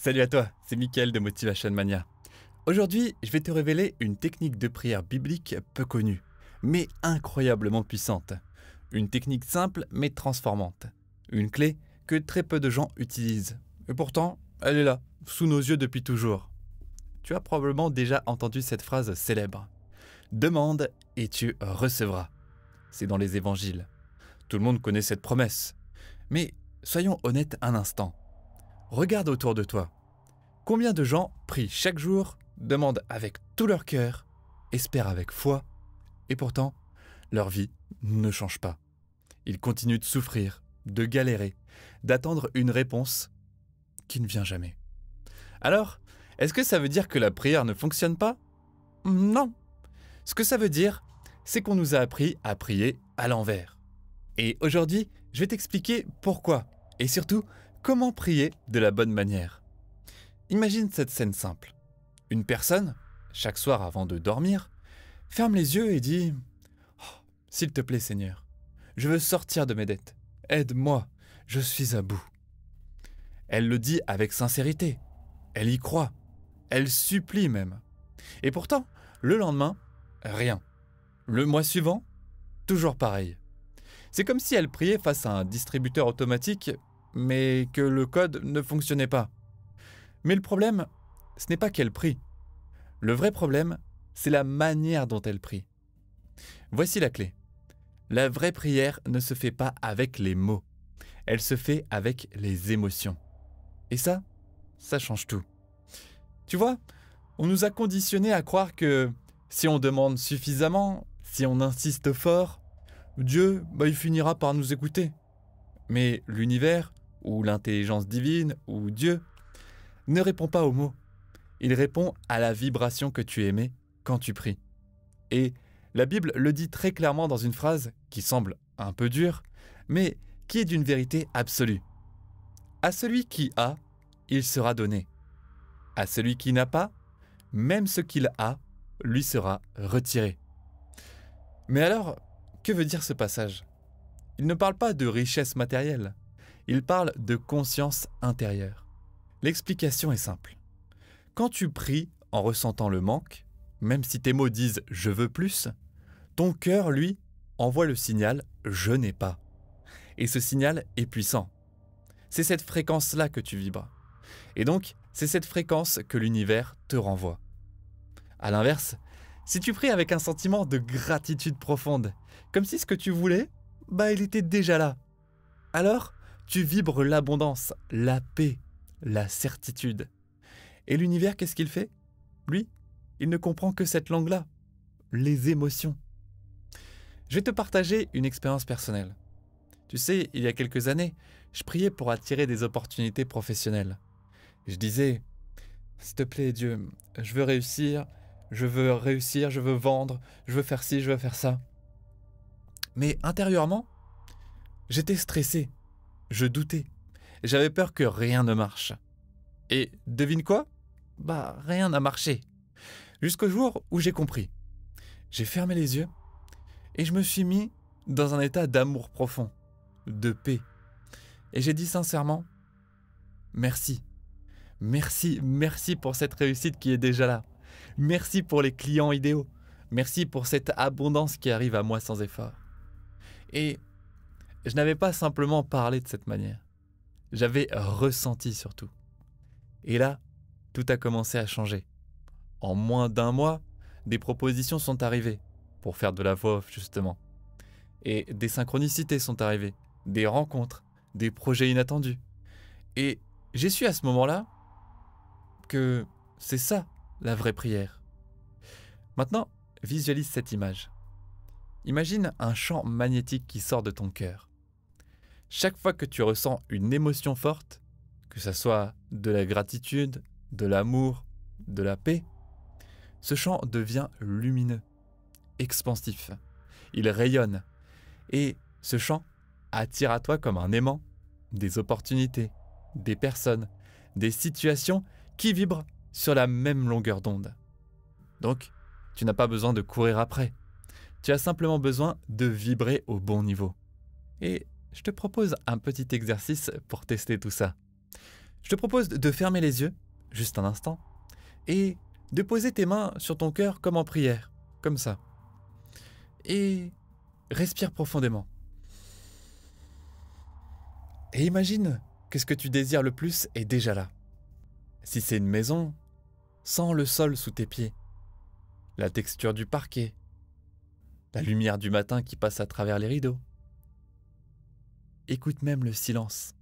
Salut à toi, c'est Mickaël de Motivation Mania. Aujourd'hui, je vais te révéler une technique de prière biblique peu connue, mais incroyablement puissante. Une technique simple mais transformante. Une clé que très peu de gens utilisent. Et pourtant, elle est là, sous nos yeux depuis toujours. Tu as probablement déjà entendu cette phrase célèbre. Demande et tu recevras. C'est dans les évangiles. Tout le monde connaît cette promesse. Mais soyons honnêtes un instant. Regarde autour de toi. Combien de gens prient chaque jour, demandent avec tout leur cœur, espèrent avec foi, et pourtant, leur vie ne change pas. Ils continuent de souffrir, de galérer, d'attendre une réponse qui ne vient jamais. Alors, est-ce que ça veut dire que la prière ne fonctionne pas? Non. Ce que ça veut dire, c'est qu'on nous a appris à prier à l'envers. Et aujourd'hui, je vais t'expliquer pourquoi, et surtout, comment prier de la bonne manière. Imagine cette scène simple. Une personne, chaque soir avant de dormir, ferme les yeux et dit « Oh, s'il te plaît Seigneur, je veux sortir de mes dettes. Aide-moi, je suis à bout. » Elle le dit avec sincérité. Elle y croit. Elle supplie même. Et pourtant, le lendemain, rien. Le mois suivant, toujours pareil. C'est comme si elle priait face à un distributeur automatique, mais que le code ne fonctionnait pas. Mais le problème, ce n'est pas qu'elle prie. Le vrai problème, c'est la manière dont elle prie. Voici la clé. La vraie prière ne se fait pas avec les mots. Elle se fait avec les émotions. Et ça change tout. Tu vois, on nous a conditionnés à croire que si on demande suffisamment, si on insiste fort, Dieu, il finira par nous écouter. Mais l'univers, ou l'intelligence divine, ou Dieu, ne répond pas aux mots. Il répond à la vibration que tu émets quand tu pries. Et la Bible le dit très clairement dans une phrase qui semble un peu dure, mais qui est d'une vérité absolue. À celui qui a, il sera donné. À celui qui n'a pas, même ce qu'il a, lui sera retiré. Mais alors, que veut dire ce passage? Il ne parle pas de richesse matérielle, il parle de conscience intérieure. L'explication est simple. Quand tu pries en ressentant le manque, même si tes mots disent « je veux plus », ton cœur, lui, envoie le signal « je n'ai pas ». Et ce signal est puissant. C'est cette fréquence-là que tu vibres. Et donc, c'est cette fréquence que l'univers te renvoie. À l'inverse, si tu pries avec un sentiment de gratitude profonde, comme si ce que tu voulais, il était déjà là. Alors, tu vibres l'abondance, la paix, la certitude. Et l'univers, qu'est-ce qu'il fait? Lui, il ne comprend que cette langue-là, les émotions. Je vais te partager une expérience personnelle. Tu sais, il y a quelques années, je priais pour attirer des opportunités professionnelles. Je disais, s'il te plaît Dieu, je veux réussir, je veux vendre, je veux faire ci, je veux faire ça. Mais intérieurement, j'étais stressé, je doutais, j'avais peur que rien ne marche. Et devine quoi? Rien n'a marché. Jusqu'au jour où j'ai compris. J'ai fermé les yeux et je me suis mis dans un état d'amour profond, de paix. Et j'ai dit sincèrement, merci. Merci pour cette réussite qui est déjà là. Merci pour les clients idéaux. Merci pour cette abondance qui arrive à moi sans effort. Et je n'avais pas simplement parlé de cette manière. J'avais ressenti surtout. Et là, tout a commencé à changer. En moins d'un mois, des propositions sont arrivées pour faire de la voix off justement. Et des synchronicités sont arrivées, des rencontres, des projets inattendus. Et j'ai su à ce moment-là que c'est ça la vraie prière. Maintenant, visualise cette image. Imagine un champ magnétique qui sort de ton cœur. Chaque fois que tu ressens une émotion forte, que ce soit de la gratitude, de l'amour, de la paix, ce champ devient lumineux, expansif. Il rayonne. Et ce champ attire à toi comme un aimant des opportunités, des personnes, des situations qui vibrent sur la même longueur d'onde. Donc, tu n'as pas besoin de courir après. Tu as simplement besoin de vibrer au bon niveau. Et je te propose un petit exercice pour tester tout ça. Je te propose de fermer les yeux, juste un instant, et de poser tes mains sur ton cœur comme en prière, comme ça. Et respire profondément. Et imagine que ce que tu désires le plus est déjà là. Si c'est une maison, sens le sol sous tes pieds, la texture du parquet, la lumière du matin qui passe à travers les rideaux. Écoute même le silence.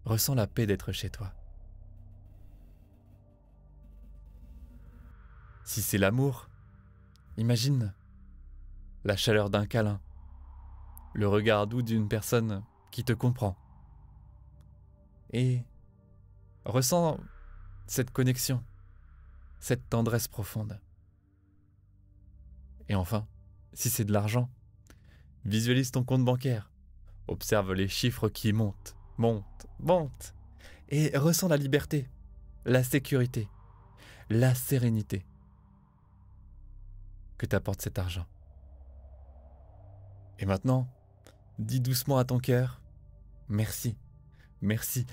Ressens la paix d'être chez toi. Si c'est l'amour, imagine la chaleur d'un câlin, le regard doux d'une personne qui te comprend. Et ressens cette connexion, cette tendresse profonde. Et enfin, si c'est de l'argent, visualise ton compte bancaire. Observe les chiffres qui montent, montent, montent. Et ressens la liberté, la sécurité, la sérénité que t'apporte cet argent. Et maintenant, dis doucement à ton cœur, merci, merci,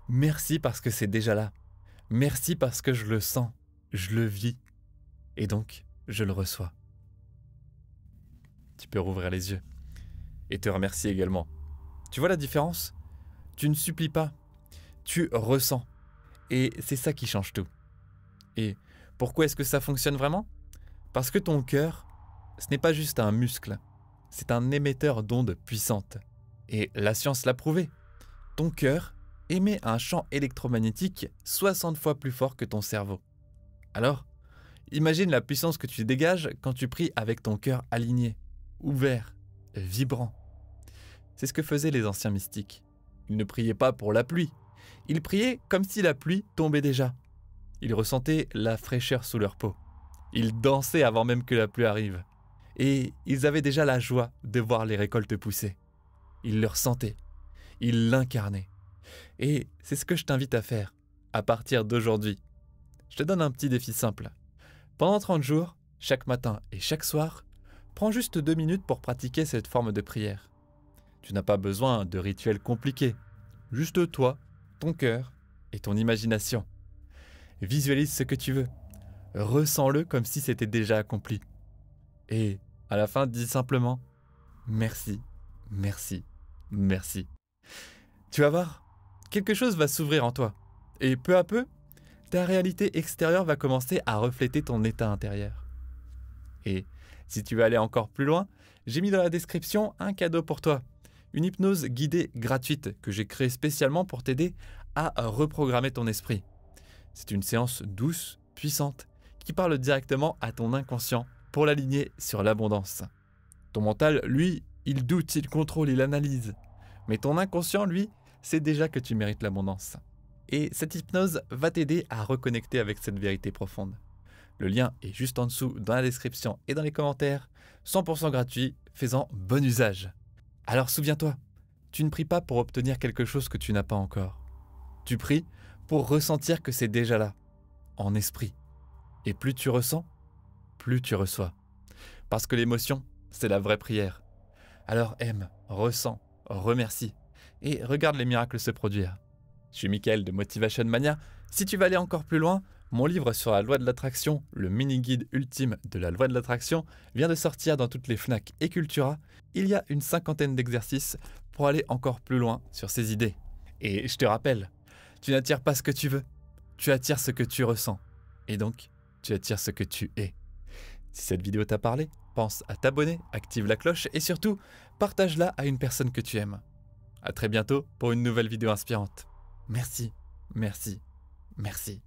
merci parce que c'est déjà là. Merci parce que je le sens, je le vis, et donc je le reçois. Tu peux rouvrir les yeux et te remercier également. Tu vois la différence? Tu ne supplies pas, tu ressens. Et c'est ça qui change tout. Et pourquoi est-ce que ça fonctionne vraiment? Parce que ton cœur, ce n'est pas juste un muscle, c'est un émetteur d'ondes puissantes. Et la science l'a prouvé. Ton cœur émet un champ électromagnétique 60 fois plus fort que ton cerveau. Alors, imagine la puissance que tu dégages quand tu pries avec ton cœur aligné, ouvert, vibrant. C'est ce que faisaient les anciens mystiques. Ils ne priaient pas pour la pluie. Ils priaient comme si la pluie tombait déjà. Ils ressentaient la fraîcheur sous leur peau. Ils dansaient avant même que la pluie arrive. Et ils avaient déjà la joie de voir les récoltes pousser. Ils le ressentaient. Ils l'incarnaient. Et c'est ce que je t'invite à faire, à partir d'aujourd'hui. Je te donne un petit défi simple. Pendant 30 jours, chaque matin et chaque soir, prends juste 2 minutes pour pratiquer cette forme de prière. Tu n'as pas besoin de rituels compliqués. Juste toi, ton cœur et ton imagination. Visualise ce que tu veux. Ressens-le comme si c'était déjà accompli. Et à la fin, dis simplement « Merci, merci, merci ». Tu vas voir, quelque chose va s'ouvrir en toi. Et peu à peu, ta réalité extérieure va commencer à refléter ton état intérieur. Et si tu veux aller encore plus loin, j'ai mis dans la description un cadeau pour toi. Une hypnose guidée gratuite que j'ai créée spécialement pour t'aider à reprogrammer ton esprit. C'est une séance douce, puissante, qui parle directement à ton inconscient pour l'aligner sur l'abondance. Ton mental, lui, il doute, il contrôle, il analyse. Mais ton inconscient, lui, sait déjà que tu mérites l'abondance. Et cette hypnose va t'aider à reconnecter avec cette vérité profonde. Le lien est juste en dessous dans la description et dans les commentaires. 100% gratuit, fais-en bon usage. Alors souviens-toi, tu ne pries pas pour obtenir quelque chose que tu n'as pas encore. Tu pries pour ressentir que c'est déjà là, en esprit. Et plus tu ressens, plus tu reçois. Parce que l'émotion, c'est la vraie prière. Alors aime, ressens, remercie et regarde les miracles se produire. Je suis Mickaël de Motivation Mania. Si tu veux aller encore plus loin, mon livre sur la loi de l'attraction, le mini-guide ultime de la loi de l'attraction, vient de sortir dans toutes les Fnac et Cultura. Il y a une 50aine d'exercices pour aller encore plus loin sur ces idées. Et je te rappelle, tu n'attires pas ce que tu veux, tu attires ce que tu ressens. Et donc, tu attires ce que tu es. Si cette vidéo t'a parlé, pense à t'abonner, active la cloche et surtout, partage-la à une personne que tu aimes. À très bientôt pour une nouvelle vidéo inspirante. Merci, merci, merci.